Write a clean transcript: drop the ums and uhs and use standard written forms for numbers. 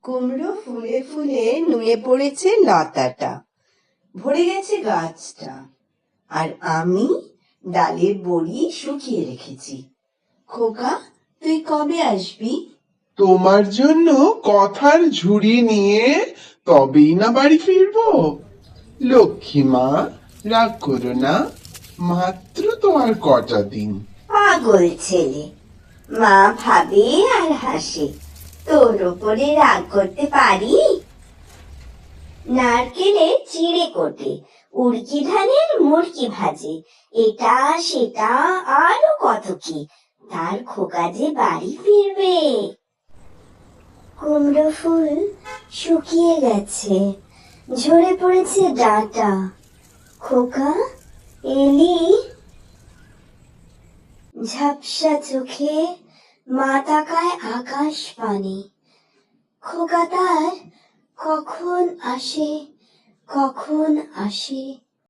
কুমড়ো ফুলে ফুলে নুয়ে পড়েছে লতাটা, ভরে গেছে গাছটা, আর আমি ডালের বড়ি শুকিয়ে রেখেছি। খোকা, তুই কবে আসবি? তোমার জন্য কথার ঝুড়ি নিয়ে তবেই না বাড়ি ফিরবো। লক্ষ্মী মা, রাগ করো না, মাত্র তো আর কটা দিন। পাগল ছেলে, মা ভাবে আর হাসে, তোর ওপরে রাগ করতে পারি? নারকেলে চিড়ে কোটে, উড়কি ধানের মুড়কি ভাজে, এটা সেটা আরো কত কি, তার খোকা যে বাড়ি ফিরবে। কুমড়ো ফুল শুকিয়ে গেছে, ঝরে পড়েছে ডাঁটা। খোকা, এলি? ঝাপসা চোখে মা তাকায় আকাশ পানে। খোকা তার কখন আসে, কখন আসে।